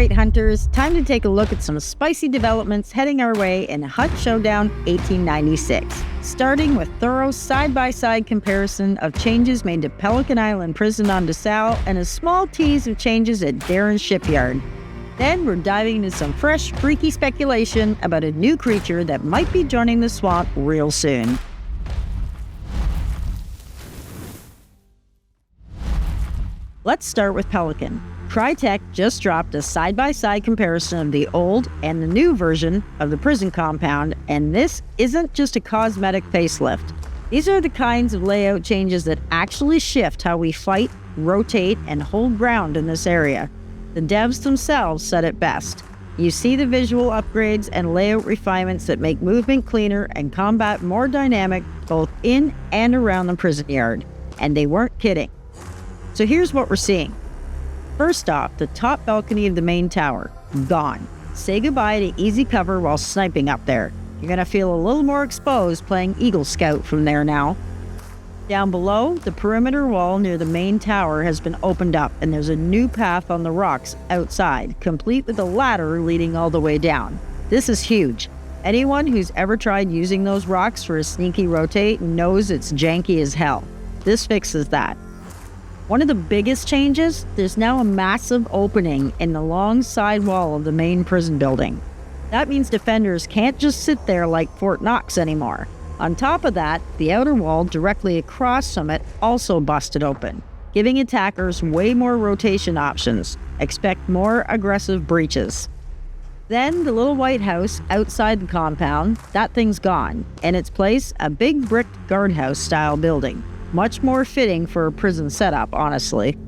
right, hunters, time to take a look at some spicy developments heading our way in Hunt Showdown 1896, starting with thorough side-by-side comparison of changes made to Pelican Island Prison on DeSalle and a small tease of changes at Darin Shipyard. Then we're diving into some fresh, freaky speculation about a new creature that might be joining the swamp real soon. Let's start with Pelican. Crytek just dropped a side-by-side comparison of the old and the new version of the prison compound, and this isn't just a cosmetic facelift. These are the kinds of layout changes that actually shift how we fight, rotate, and hold ground in this area. The devs themselves said it best. You see the visual upgrades and layout refinements that make movement cleaner and combat more dynamic both in and around the prison yard. And they weren't kidding. So here's what we're seeing. First off, the top balcony of the main tower, gone. Say goodbye to easy cover while sniping up there. You're gonna feel a little more exposed playing Eagle Scout from there now. Down below, the perimeter wall near the main tower has been opened up and there's a new path on the rocks outside, complete with a ladder leading all the way down. This is huge. Anyone who's ever tried using those rocks for a sneaky rotate knows it's janky as hell. This fixes that. One of the biggest changes, there's now a massive opening in the long side wall of the main prison building. That means defenders can't just sit there like Fort Knox anymore. On top of that, the outer wall directly across from it also busted open, giving attackers way more rotation options. Expect more aggressive breaches. Then the little white house outside the compound, that thing's gone. In its place, a big brick guardhouse style building. Much more fitting for a prison setup, honestly.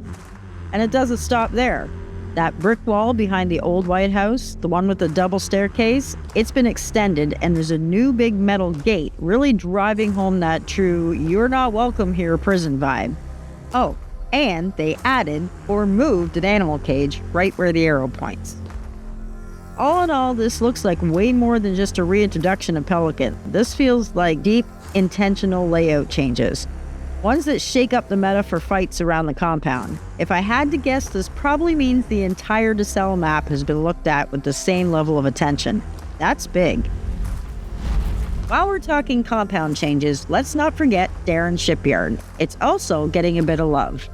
And it doesn't stop there. That brick wall behind the old White House, the one with the double staircase, it's been extended and there's a new big metal gate really driving home that true "you're not welcome here" prison vibe. Oh, and they added or moved an animal cage right where the arrow points. All in all, this looks like way more than just a reintroduction of Pelican. This feels like deep, intentional layout changes. Ones that shake up the meta for fights around the compound. If I had to guess, this probably means the entire DeSalle map has been looked at with the same level of attention. That's big. While we're talking compound changes, let's not forget Darin Shipyard. It's also getting a bit of love.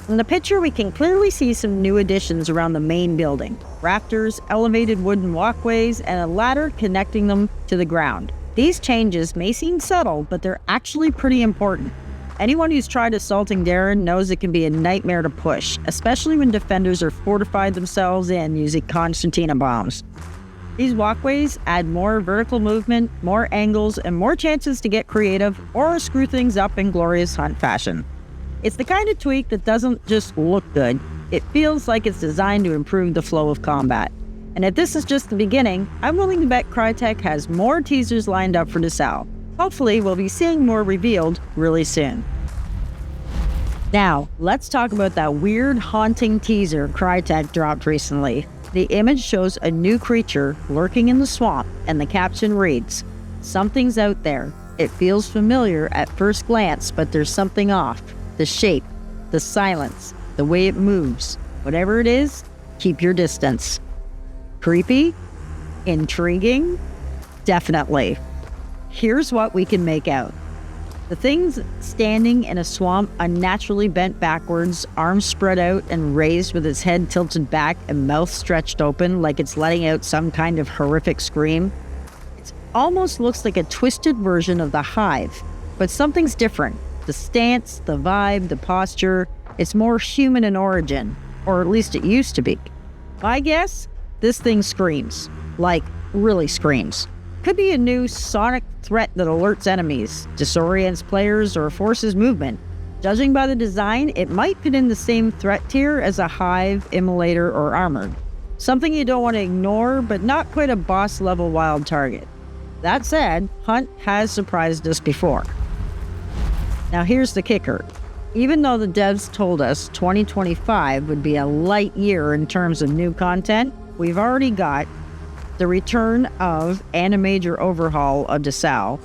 In the picture, we can clearly see some new additions around the main building. Rafters, elevated wooden walkways, and a ladder connecting them to the ground. These changes may seem subtle, but they're actually pretty important. Anyone who's tried assaulting Darin knows it can be a nightmare to push, especially when defenders are fortified themselves in using concertina bombs. These walkways add more vertical movement, more angles, and more chances to get creative or screw things up in glorious Hunt fashion. It's the kind of tweak that doesn't just look good, it feels like it's designed to improve the flow of combat. And if this is just the beginning, I'm willing to bet Crytek has more teasers lined up for DeSalle. Hopefully, we'll be seeing more revealed really soon. Now, let's talk about that weird, haunting teaser Crytek dropped recently. The image shows a new creature lurking in the swamp, and the caption reads, "Something's out there. It feels familiar at first glance, but there's something off. The shape, the silence, the way it moves. Whatever it is, keep your distance." Creepy? Intriguing? Definitely. Here's what we can make out. The thing's standing in a swamp, unnaturally bent backwards, arms spread out and raised with its head tilted back and mouth stretched open like it's letting out some kind of horrific scream. It almost looks like a twisted version of the Hive, but something's different. The stance, the vibe, the posture, it's more human in origin, or at least it used to be. My guess? This thing screams. Like, really screams. Could be a new sonic threat that alerts enemies, disorients players, or forces movement. Judging by the design, it might fit in the same threat tier as a Hive, Immolator, or Armored. Something you don't want to ignore, but not quite a boss-level wild target. That said, Hunt has surprised us before. Now here's the kicker. Even though the devs told us 2025 would be a light year in terms of new content, we've already got the return of and a major overhaul of DeSalle,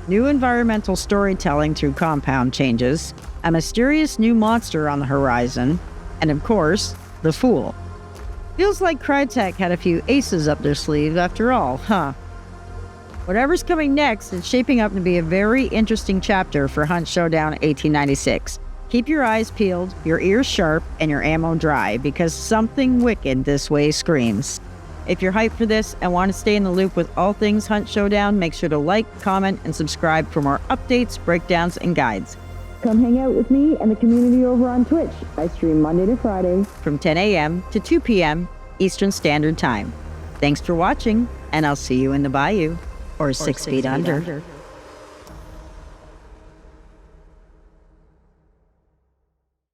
new environmental storytelling through compound changes, a mysterious new monster on the horizon, and of course, the Fool. Feels like Crytek had a few aces up their sleeve after all, huh? Whatever's coming next is shaping up to be a very interesting chapter for Hunt Showdown 1896. Keep your eyes peeled, your ears sharp, and your ammo dry, because something wicked this way screams. If you're hyped for this and want to stay in the loop with all things Hunt Showdown, make sure to like, comment, and subscribe for more updates, breakdowns, and guides. Come hang out with me and the community over on Twitch. I stream Monday to Friday from 10 a.m. to 2 p.m. Eastern Standard Time. Thanks for watching, and I'll see you in the bayou, or 6 feet under.